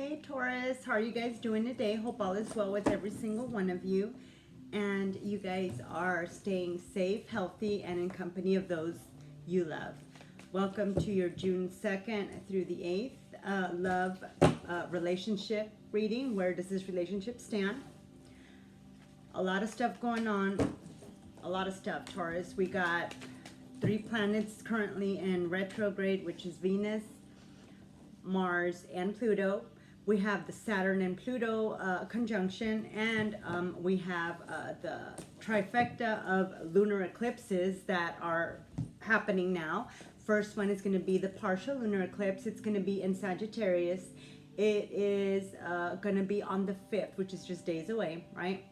Hey Taurus, how are you guys doing today? Hope all is well with every single one of you. And you guys are staying safe, healthy, and in company of those you love. Welcome to your June 2nd through the 8th love relationship reading. Where does this relationship stand? A lot of stuff going on. A lot of stuff, Taurus. We got 3 planets currently in retrograde, which is Venus, Mars, and Pluto. We have the Saturn and Pluto conjunction, and we have the trifecta of lunar eclipses that are happening now. First one is going to be the partial lunar eclipse. It's going to be in Sagittarius. It is going to be on the 5th, which is just days away, right?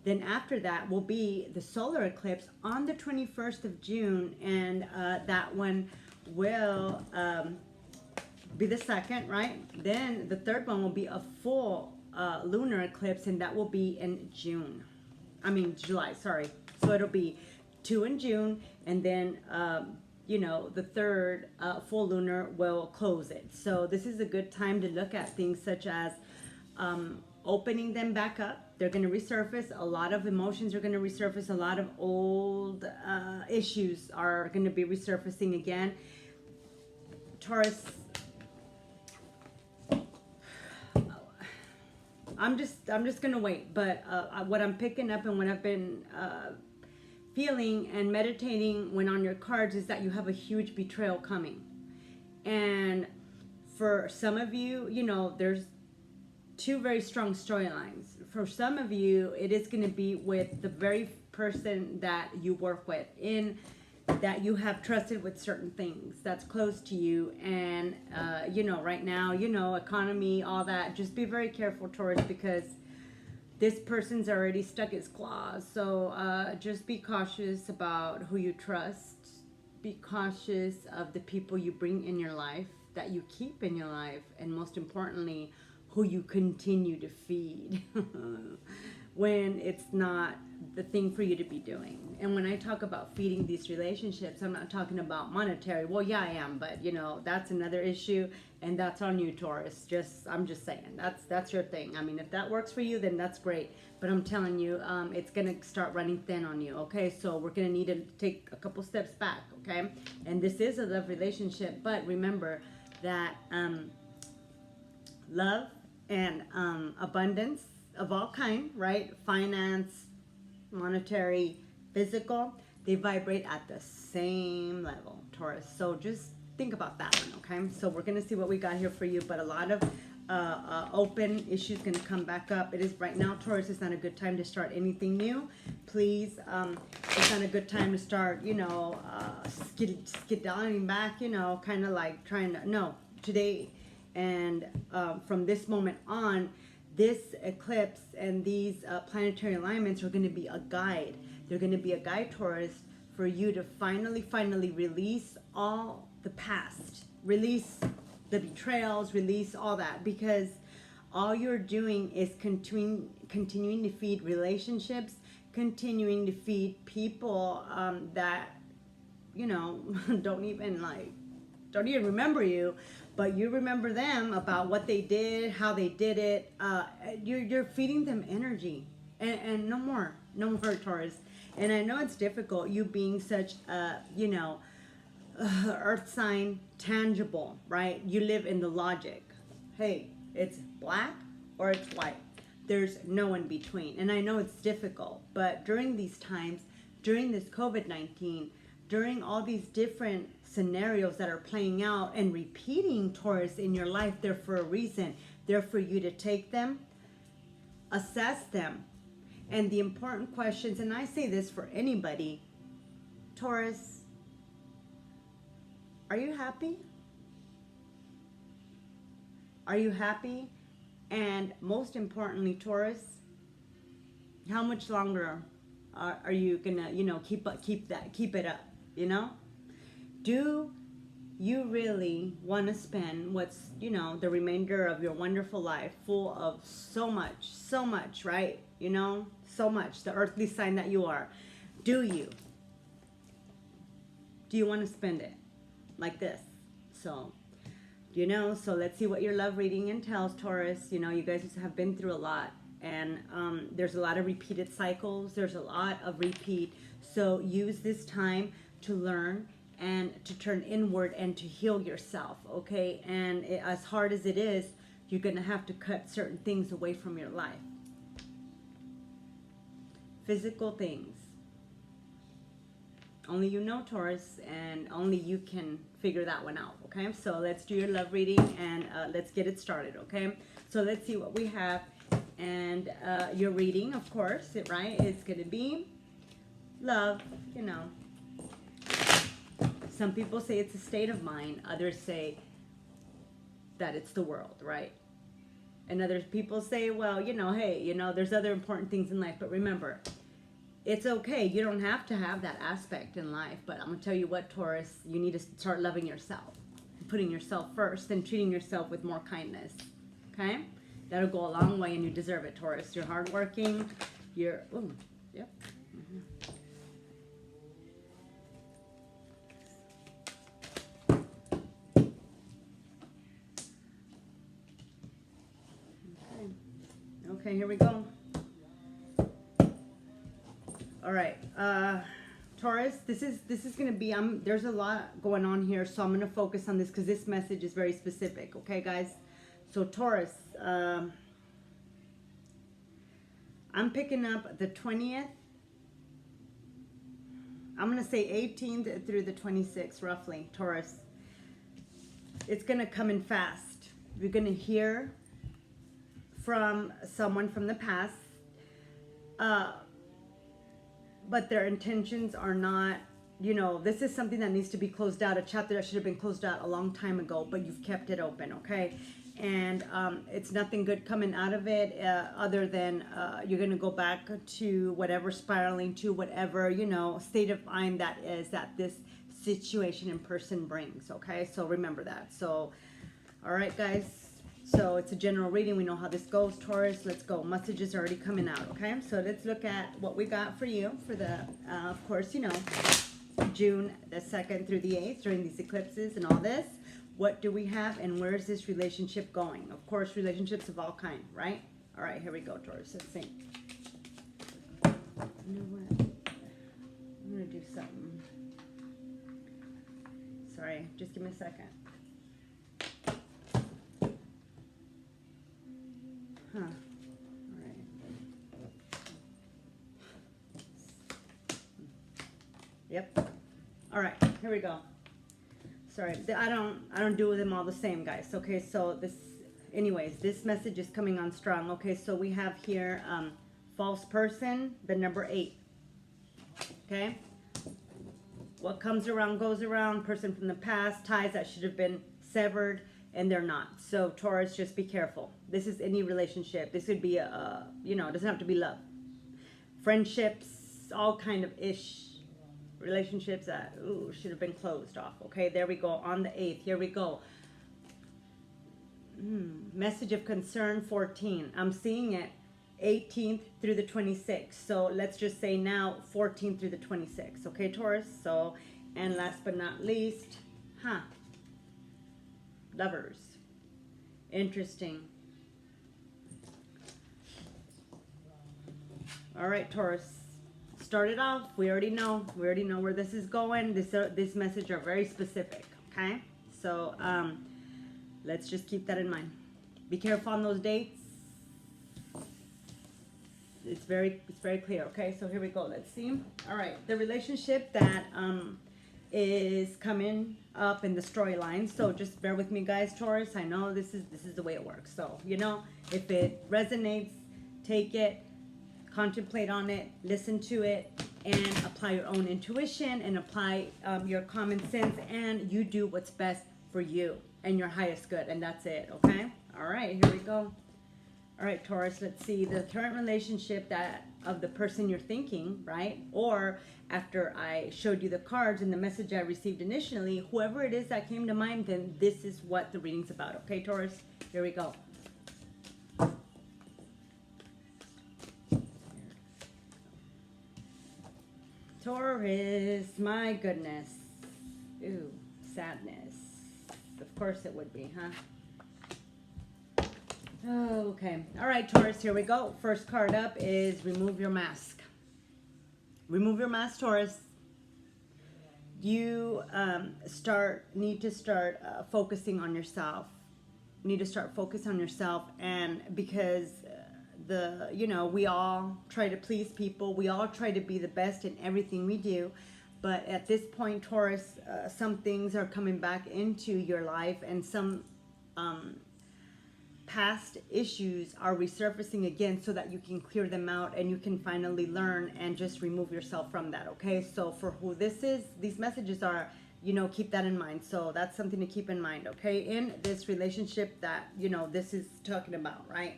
Then after that will be the solar eclipse on the 21st of June, and that one will be the 2nd, right? Then the 3rd one will be a full lunar eclipse, and that will be in July, sorry. So it'll be 2 in June, and then, you know, the 3rd full lunar will close it. So this is a good time to look at things such as opening them back up. They're going to resurface. A lot of emotions are going to resurface. A lot of old issues are going to be resurfacing again. Taurus, I'm just gonna wait, but what I'm picking up and what I've been feeling and meditating when on your cards is that you have a huge betrayal coming. And for some of you, you know, there's 2 very strong storylines. For some of you, it is going to be with the very person that you work with, in that you have trusted with certain things that's close to you. And you know, right now, you know, economy, all that, just be very careful, Taurus, because this person's already stuck its claws. So just be cautious about who you trust. Be cautious of the people you bring in your life, that you keep in your life, and most importantly, who you continue to feed when it's not the thing for you to be doing. And when I talk about feeding these relationships, I'm not talking about monetary. Well, yeah, I am, but you know, that's another issue, and that's on you, Taurus. I'm just saying, that's your thing. I mean, if that works for you, then that's great. But I'm telling you, it's gonna start running thin on you. Okay, so we're gonna need to take a couple steps back. Okay, and this is a love relationship, but remember that love and abundance of all kind, right? Finance, monetary, physical, they vibrate at the same level, Taurus. So just think about that one, okay? So we're going to see what we got here for you, but a lot of open issues going to come back up. It is right now, Taurus, it's not a good time to start anything new. Please, it's not a good time to start, you know, skedaddling back, you know, kind of like trying to, no, today and from this moment on, this eclipse and these planetary alignments are going to be a guide. They're going to be a guide, Taurus, for you to finally release all the past. Release the betrayals, release all that. Because all you're doing is continuing to feed relationships, continuing to feed people that, you know, don't even remember you. But you remember them about what they did, how they did it. You're feeding them energy, and no more, Taurus. And I know it's difficult, you being such a, you know, earth sign, tangible, right? You live in the logic. Hey, it's black or it's white. There's no in between. And I know it's difficult, but during these times, during this COVID-19, during all these different scenarios that are playing out and repeating, Taurus, in your life, they're for a reason. They're for you to take them, assess them, and the important questions, and I say this for anybody, Taurus, are you happy? Are you happy? And most importantly, Taurus, how much longer are you gonna, you know, keep it up, you know? Do you really want to spend what's, you know, the remainder of your wonderful life full of so much, right? You know, so much, the earthly sign that you are. Do you want to spend it like this? So You know, so let's see what your love reading entails, Taurus. You know, you guys have been through a lot, and there's a lot of repeated cycles. There's a lot of repeat. So use this time to learn and to turn inward and to heal yourself, okay? And as hard as it is, you're going to have to cut certain things away from your life. Physical things. Only you know, Taurus, and only you can figure that one out, okay? So let's do your love reading, and let's get it started, okay? So let's see what we have. And your reading, of course, right, it's going to be love, you know. Some people say it's a state of mind. Others say that it's the world, right? And other people say, well, you know, hey, you know, there's other important things in life. But remember, it's okay. You don't have to have that aspect in life. But I'm going to tell you what, Taurus, you need to start loving yourself. Putting yourself first and treating yourself with more kindness. Okay? That'll go a long way, and you deserve it, Taurus. You're hardworking. You're, ooh, yep. Mm-hmm. Okay, here we go. All right, Taurus, this is going to be, there's a lot going on here, so I'm going to focus on this because this message is very specific, okay, guys? So, Taurus, I'm picking up the 20th, I'm going to say 18th through the 26th, roughly, Taurus. It's going to come in fast. You're going to hear from someone from the past, but their intentions are not, you know, this is something that needs to be closed out, a chapter that should have been closed out a long time ago, but you've kept it open, okay? And it's nothing good coming out of it, other than you're going to go back to whatever, spiraling to whatever, you know, state of mind that is that this situation in person brings, okay? So remember that. So, all right, guys. So it's a general reading. We know how this goes, Taurus. Let's go. Messages are already coming out, okay? So let's look at what we got for you for the, of course, you know, June the 2nd through the 8th during these eclipses and all this. What do we have, and where is this relationship going? Of course, relationships of all kind, right? All right, here we go, Taurus. Let's see. You know what? I'm going to do something. Sorry, just give me a second. Huh. All right. Yep. All right. Here we go. Sorry, I don't do them all the same, guys. Okay, so this, anyways, this message is coming on strong. Okay, so we have here false person, the number 8. Okay. What comes around goes around. Person from the past, ties that should have been severed, and they're not. So Taurus, just be careful. This is any relationship. This could be a, you know, it doesn't have to be love. Friendships, all kind of ish relationships that should have been closed off. Okay, there we go. On the 8th, here we go. Message of concern 14. I'm seeing it 18th through the 26th. So let's just say now 14th through the 26th. Okay, Taurus. So, and last but not least, lovers. Interesting. All right, Taurus. Start it off. We already know where this is going. This message are very specific. Okay, so let's just keep that in mind. Be careful on those dates. It's very clear. Okay, so here we go. Let's see. All right, the relationship that is coming up in the storyline. So just bear with me, guys, Taurus. I know this is the way it works. So you know, if it resonates, take it. Contemplate on it, listen to it, and apply your own intuition and apply your common sense, and you do what's best for you and your highest good, and that's it, okay? All right, here we go. All right, Taurus, let's see. The current relationship that of the person you're thinking, right? Or after I showed you the cards and the message I received initially, whoever it is that came to mind, then this is what the reading's about, okay, Taurus? Here we go. Taurus, my goodness. Ooh, sadness. Of Of course it would be, huh? Oh, okay. All right, Taurus, here we go. First card up is remove your mask. Remove your mask, Taurus. You need to start focusing on yourself. You need to start focusing on yourself, and because we all try to please people. We all try to be the best in everything we do. But at this point, Taurus, some things are coming back into your life, and some past issues are resurfacing again, so that you can clear them out and you can finally learn and just remove yourself from that. Okay, so for who this is, these messages are, keep that in mind. So that's something to keep in mind, okay, in this relationship that this is talking about, right?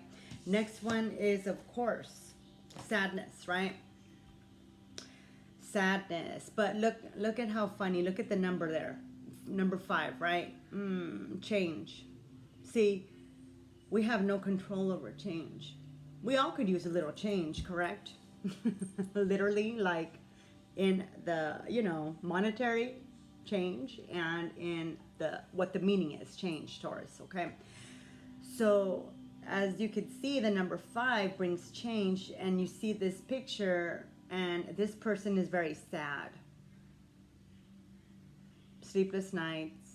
Next one is, of course, sadness, right? Sadness. But look at how funny. Look at the number there. Number 5, right? Change. See, we have no control over change. We all could use a little change, correct? Literally, like in the, monetary change, and in what the meaning is, change, Taurus, okay? So as you can see, the number 5 brings change, and you see this picture, and this person is very sad. Sleepless nights,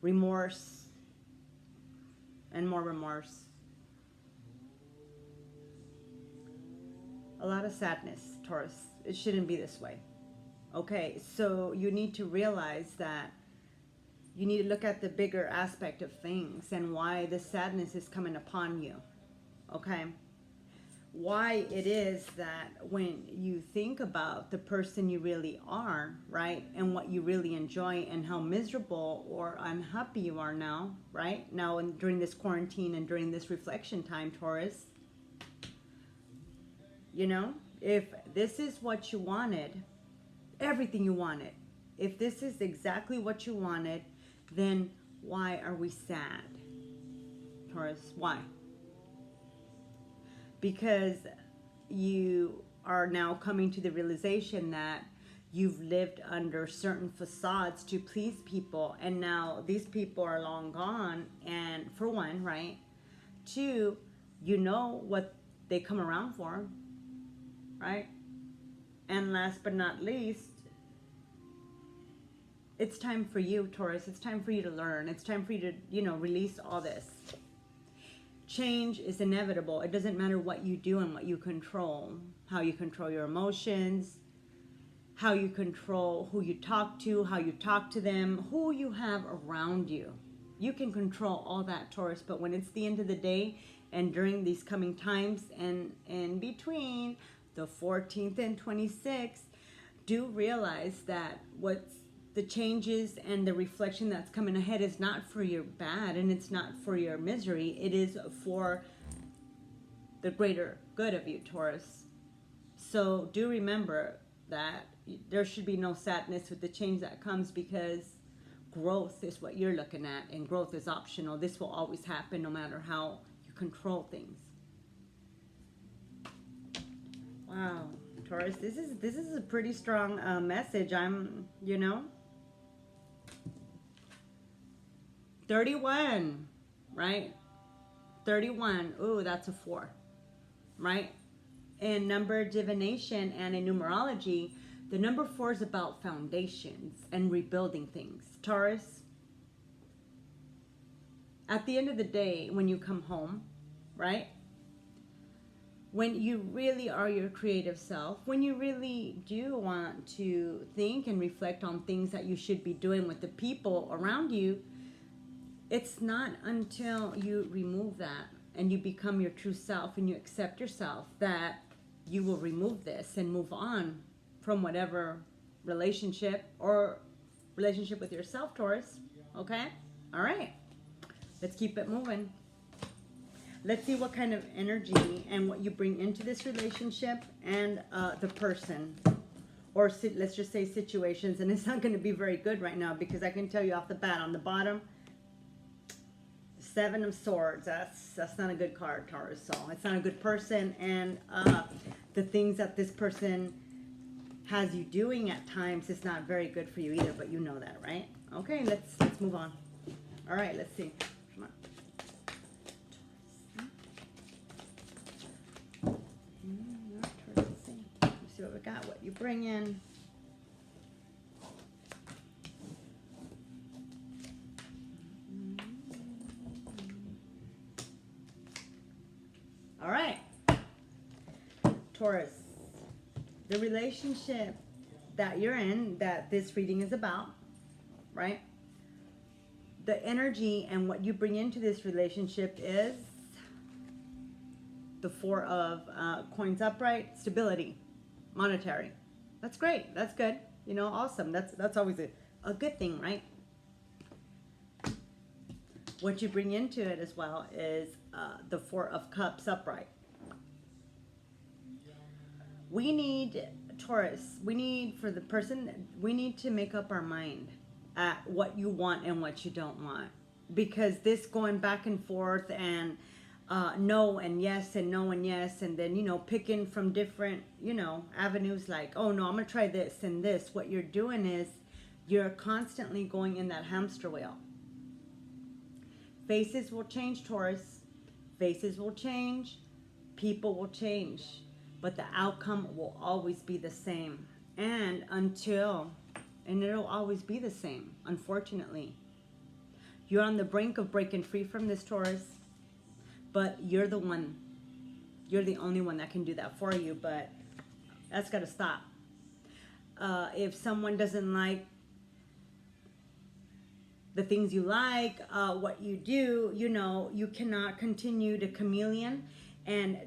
remorse, and more remorse. A lot of sadness, Taurus. It shouldn't be this way. Okay, so you need to realize that you need to look at the bigger aspect of things and why the sadness is coming upon you. Okay? Why it is that when you think about the person you really are, right, and what you really enjoy, and how miserable or unhappy you are now, right, now and during this quarantine and during this reflection time, Taurus, if this is what you wanted, everything you wanted, if this is exactly what you wanted, then why are we sad, Taurus? Why? Because you are now coming to the realization that you've lived under certain facades to please people, and now these people are long gone. And for one, right? 2, you know what they come around for, right? And last but not least, it's time for you, Taurus. It's time for you to learn. It's time for you to, release all this. Change is inevitable. It doesn't matter what you do and what you control. How you control your emotions, how you control who you talk to, how you talk to them, who you have around you. You can control all that, Taurus, but when it's the end of the day and during these coming times and in between the 14th and 26th, do realize that what's the changes and the reflection that's coming ahead is not for your bad, and it's not for your misery. It is for the greater good of you, Taurus. So do remember that there should be no sadness with the change that comes, because growth is what you're looking at, and growth is optional. This will always happen no matter how you control things. Wow, Taurus, this is a pretty strong message. 31, right? 31. Ooh, that's a 4, right? In number divination and in numerology, the number 4 is about foundations and rebuilding things. Taurus, at the end of the day, when you come home, right? When you really are your creative self, when you really do want to think and reflect on things that you should be doing with the people around you, it's not until you remove that and you become your true self and you accept yourself that you will remove this and move on from whatever relationship or relationship with yourself, Taurus. Okay? All right. Let's keep it moving. Let's see what kind of energy and what you bring into this relationship and the person. Or let's just say situations. And it's not going to be very good right now, because I can tell you off the bat, on the bottom, 7 of Swords. That's not a good card, Taurus. So it's not a good person. And the things that this person has you doing at times is not very good for you either. But you know that, right? Okay, let's move on. All right, let's see. Come on. Let's see what we got. What you bring in. All right, Taurus, the relationship that you're in, that this reading is about, right? The energy and what you bring into this relationship is the Four of Coins upright, stability, monetary. That's great. That's good. You know, awesome. That's always a good thing, right? What you bring into it as well is the Four of Cups upright. We need, Taurus, we need, for the person, we need to make up our mind at what you want and what you don't want. Because this going back and forth and no and yes and no and yes, and then, you know, picking from different, you know, avenues like, oh no, I'm going to try this and this. What you're doing is you're constantly going in that hamster wheel. Faces will change, Taurus. Faces will change. People will change. But the outcome will always be the same. And it'll always be the same, unfortunately. You're on the brink of breaking free from this, Taurus. But you're the one. You're the only one that can do that for you. But that's got to stop. If someone doesn't like the things you like, what you do, you know, you cannot continue to chameleon and,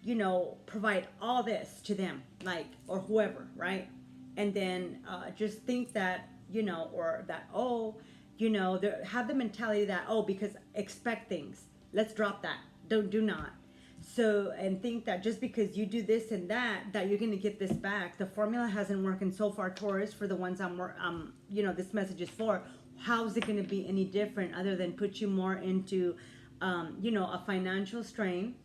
you know, provide all this to them, like, or whoever, right? And then just think that, you know, or that, oh, you know, have the mentality that, oh, because expect things. Let's drop that. Do not. So, and think that just because you do this and that you're going to get this back. The formula hasn't worked so far, Taurus, for the ones you know, this message is for. How's it going to be any different other than put you more into, you know, a financial strain?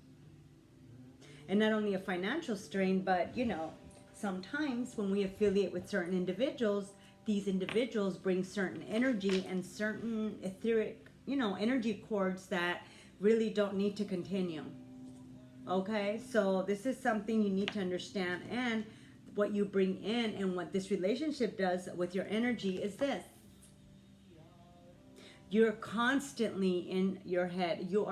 And not only a financial strain, but, you know, sometimes when we affiliate with certain individuals, these individuals bring certain energy and certain etheric, you know, energy cords that really don't need to continue. Okay, so this is something you need to understand. And what you bring in and what this relationship does with your energy is this. You're constantly in your head. You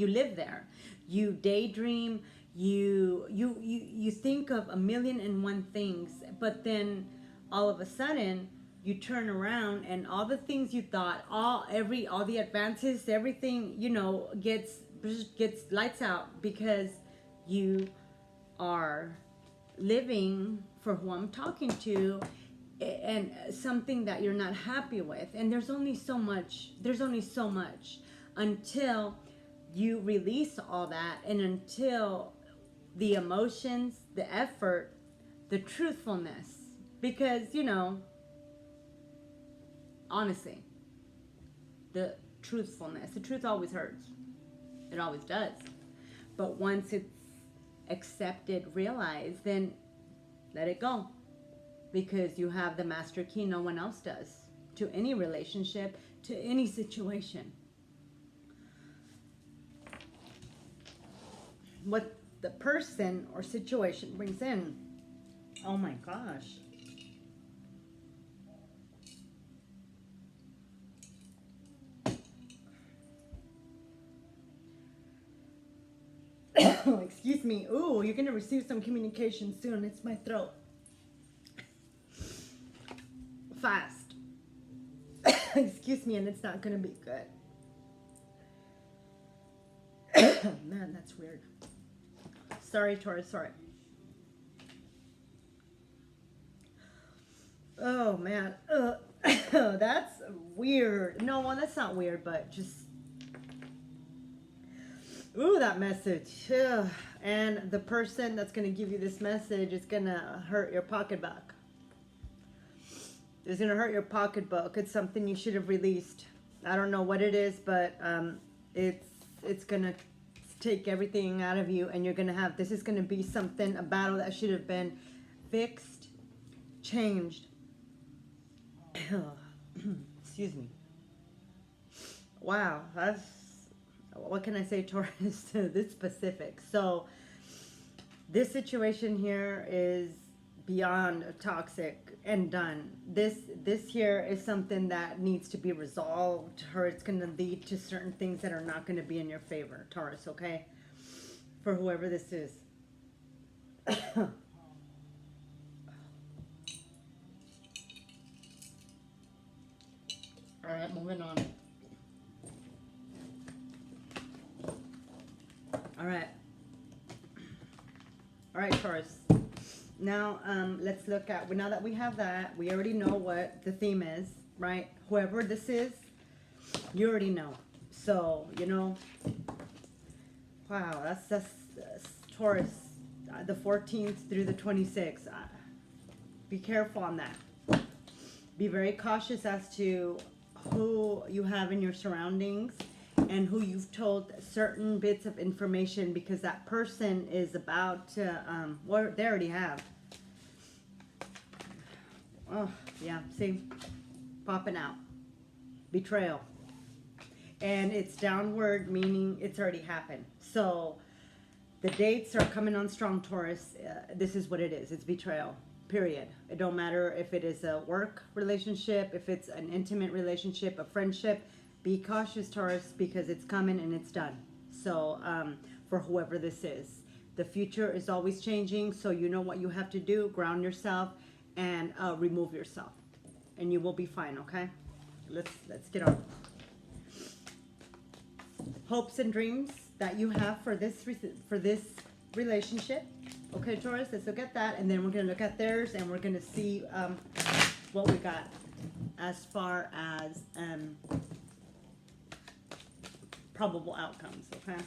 live there. You daydream. You think of 1,000,001 things, but then all of a sudden you turn around and all the things you thought, all the advances, everything, you know, gets lights out because you are living for who I'm talking to, and something that you're not happy with. And there's only so much until you release all that, and until the emotions, the effort, the truthfulness, because, you know, honestly, the truthfulness, the truth always hurts. It always does. But once it's accepted, realized, then let it go. Because you have the master key, no one else does, to any relationship, to any situation. What the person or situation brings in, oh my gosh. Excuse me. Ooh, you're going to receive some communication soon. It's my throat. Fast. Excuse me, and it's not going to be good. Man, that's weird. Sorry, Taurus, sorry. Oh, man. That's weird. No, well, that's not weird, but just... Ooh, that message. Ugh. And the person that's going to give you this message is going to hurt your pocketbook. It's going to hurt your pocketbook. It's something you should have released. I don't know what it is, but it's going to take everything out of you, and you're going to have, this is going to be something, a battle that should have been fixed, changed, Excuse me. Wow, that's, what can I say, Taurus? This specific. So this situation here is beyond toxic and done. This here is something that needs to be resolved, or it's going to lead to certain things that are not going to be in your favor, Taurus, okay? For whoever this is. All right, moving on. All right. All right, Taurus. Now, let's look at, now that we have that, we already know what the theme is, right? Whoever this is, you already know. So, you know, wow, that's Taurus, the 14th through the 26th. Be careful on that. Be very cautious as to who you have in your surroundings and who you've told certain bits of information, because that person is about to, well, they already have. Oh, yeah, see, popping out. Betrayal. And it's downward, meaning it's already happened. So the dates are coming on strong, Taurus. This is what it is. It's betrayal, period. It don't matter if it is a work relationship, if it's an intimate relationship, a friendship. Be cautious, Taurus, because it's coming and it's done. So for whoever this is, the future is always changing. So you know what you have to do. Ground yourself and remove yourself, and you will be fine. Okay, let's get on. Hopes and dreams that you have for this relationship. Okay, Taurus, let's look at that, and then we're gonna look at theirs, and we're gonna see what we got as far as probable outcomes. Okay.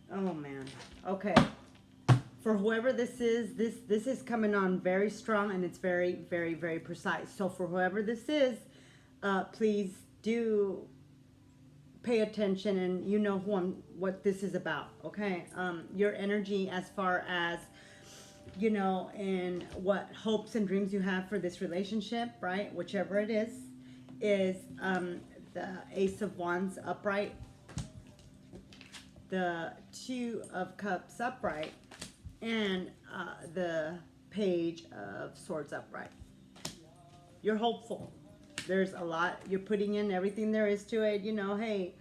Oh man. Okay. For whoever this is coming on very strong, and it's very, very, very precise. So for whoever this is, please do pay attention, and you know what this is about. Okay. Your energy, as far as, you know, and what hopes and dreams you have for this relationship, right? Whichever it is the Ace of Wands upright, the Two of Cups upright, and the Page of Swords upright. You're hopeful. There's a lot. You're putting in everything there is to it. You know, hey,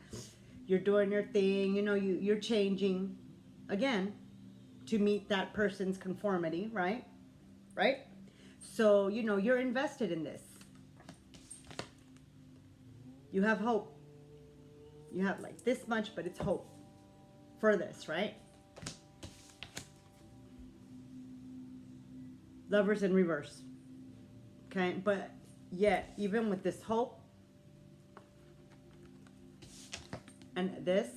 you're doing your thing. You know, you're changing, again, to meet that person's conformity, right? Right? So, you know, you're invested in this. You have hope. You have like this much, but it's hope for this, right? Lovers in reverse. Okay, but yet, even with this hope and this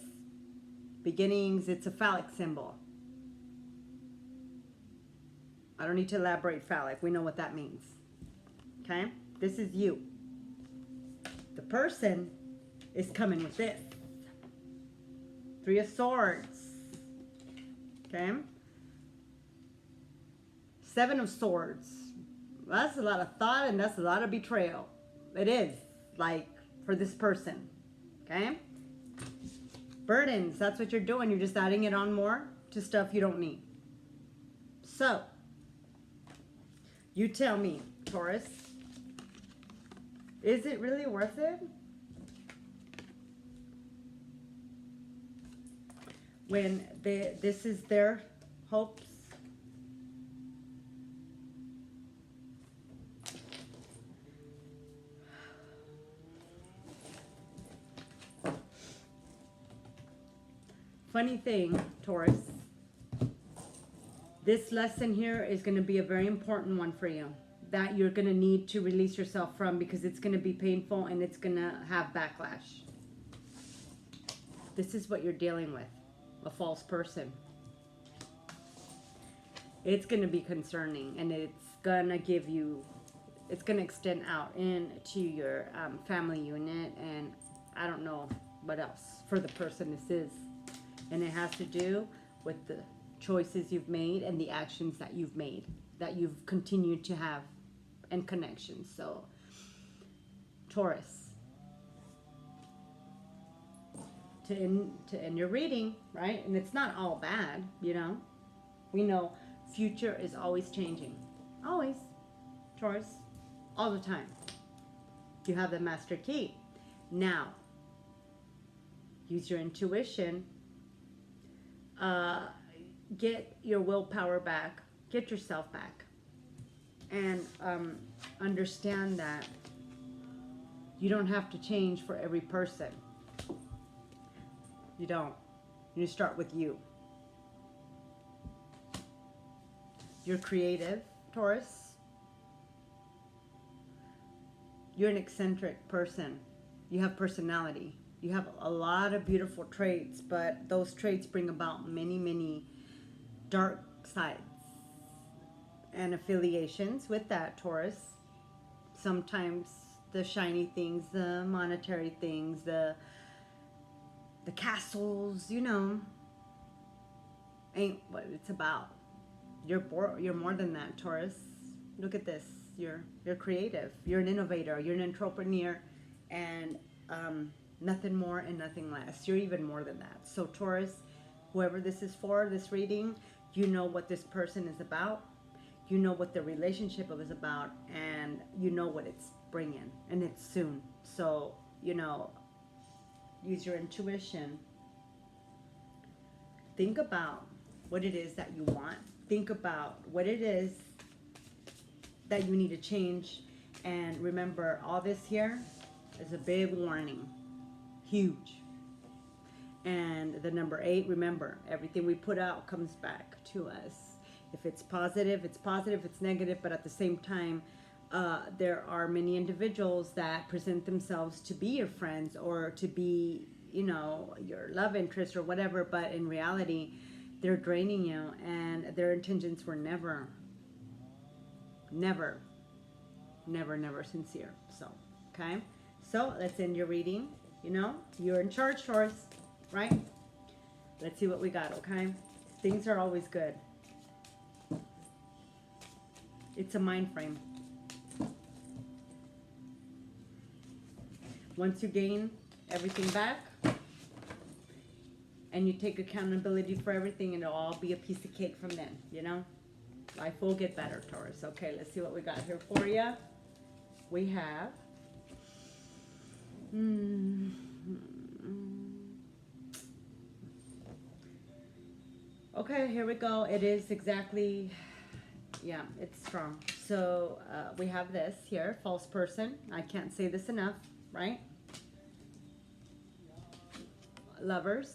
beginnings, it's a phallic symbol. I don't need to elaborate phallic. We know what that means. Okay, this is you. The person is coming with this. Three of Swords. Okay. Seven of Swords. That's a lot of thought, and that's a lot of betrayal. It is, like, for this person. Okay. Burdens. That's what you're doing. You're just adding it on more to stuff you don't need. So, you tell me, Taurus, is it really worth it? When this is their hopes. Funny thing, Taurus, this lesson here is going to be a very important one for you, that you're going to need to release yourself from, because it's going to be painful and it's going to have backlash. This is what you're dealing with. A false person. It's going to be concerning, and it's going to give you, it's going to extend out into your family unit, and I don't know what else for the person this is. And it has to do with the choices you've made and the actions that you've made, that you've continued to have, and connections. So, Taurus, to end your reading, right? And it's not all bad, you know. We know future is always changing. Always. Taurus. All the time. You have the Master Key. Now, use your intuition. Get your willpower back. Get yourself back. And understand that you don't have to change for every person. You don't. You start with you. You're creative, Taurus. You're an eccentric person. You have personality. You have a lot of beautiful traits, but those traits bring about many, many dark sides and affiliations with that, Taurus. Sometimes the shiny things, the monetary things, the castles, you know, ain't what it's about. You're more than that, Taurus. Look at this. You're creative. You're an innovator. You're an entrepreneur, and nothing more and nothing less. You're even more than that. So Taurus, whoever this is for, this reading, you know what this person is about. You know what the relationship is about, and you know what it's bringing, and it's soon. So, you know, use your intuition. Think about what it is that you want. Think about what it is that you need to change. And remember, all this here is a big warning. Huge. And the number 8, remember, everything we put out comes back to us. If it's positive, it's positive. It's negative. But at the same time, there are many individuals that present themselves to be your friends or to be, you know, your love interest or whatever. But in reality, they're draining you, and their intentions were never sincere. So, okay. So let's end your reading. You know, you're in charge, Taurus, right? Let's see what we got, okay? Things are always good. It's a mind frame. Once you gain everything back and you take accountability for everything, it'll all be a piece of cake from then, you know? Life will get better, Taurus. Okay, let's see what we got here for you. We have... Okay, here we go. It is exactly... Yeah, it's strong. So we have this here, false person. I can't say this enough, right? Lovers.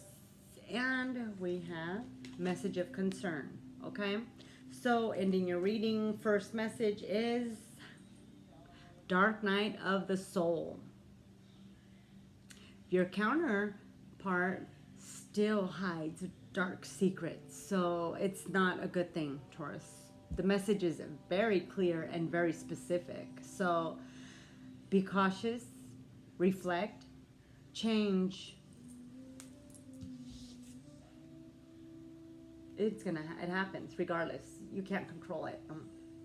And we have message of concern, okay? So ending your reading, first message is dark night of the soul. Your counterpart still hides dark secrets, so it's not a good thing, Taurus. The message is very clear and very specific. So be cautious, reflect, change. It happens regardless. You can't control it.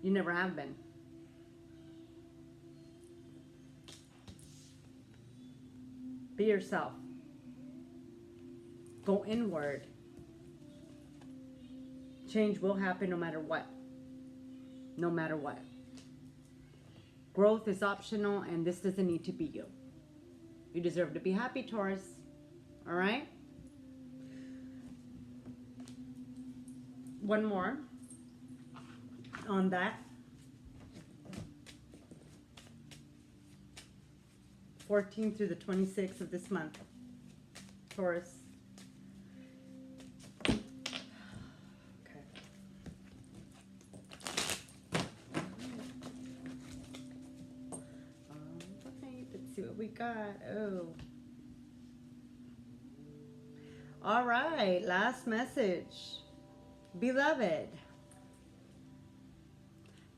You never have been. Be yourself. Go inward. Change will happen no matter what. No matter what. Growth is optional, and this doesn't need to be you. You deserve to be happy, Taurus. All right? One more on that. 14th through the 26th of this month, Taurus. Okay. Alright, let's see what we got. Oh. All right, last message. Beloved,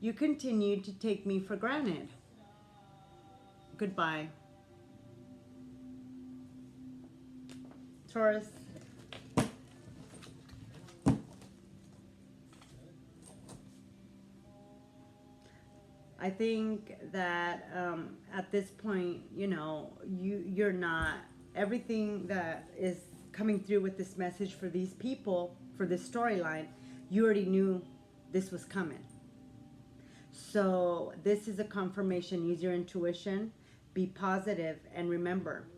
You continue to take me for granted. Goodbye. Taurus. I think that at this point, you know, you're not, everything that is coming through with this message for these people, for this storyline, you already knew this was coming. So this is a confirmation. Use your intuition, be positive, and remember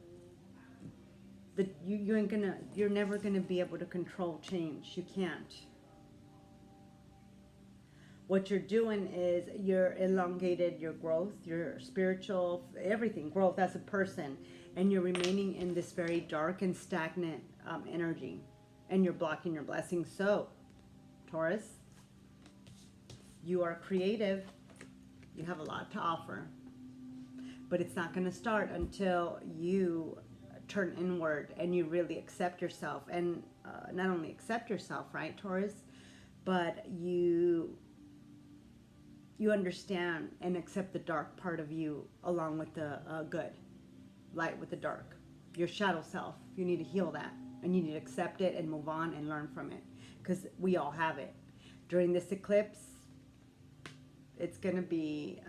that you're never gonna be able to control change. You can't. What you're doing is you're elongated your growth, your spiritual, everything, growth as a person, and you're remaining in this very dark and stagnant energy, and you're blocking your blessings. So, Taurus, you are creative. You have a lot to offer, but it's not going to start until you turn inward and you really accept yourself, and not only accept yourself, right, Taurus, but you understand and accept the dark part of you along with the good, light with the dark, your shadow self. You need to heal that, and you need to accept it and move on and learn from it, because we all have it. During this eclipse, it's going to be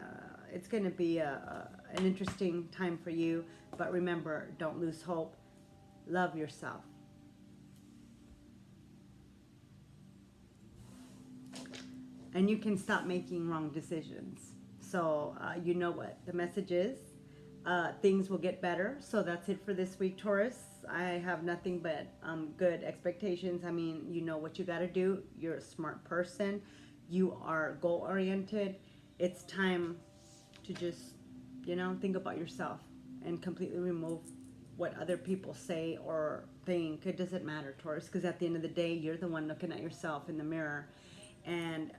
an interesting time for you, but remember, don't lose hope. Love yourself. And you can stop making wrong decisions. So you know what the message is. Things will get better. So that's it for this week, Taurus. I have nothing but good expectations. I mean, you know what you got to do. You're a smart person. You are goal-oriented. It's time to just, you know, think about yourself and completely remove what other people say or think. It doesn't matter, Taurus, because at the end of the day, you're the one looking at yourself in the mirror. And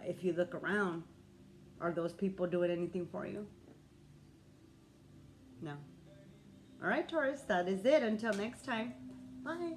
if you look around, are those people doing anything for you? No. All right, Taurus, that is it. Until next time. Bye.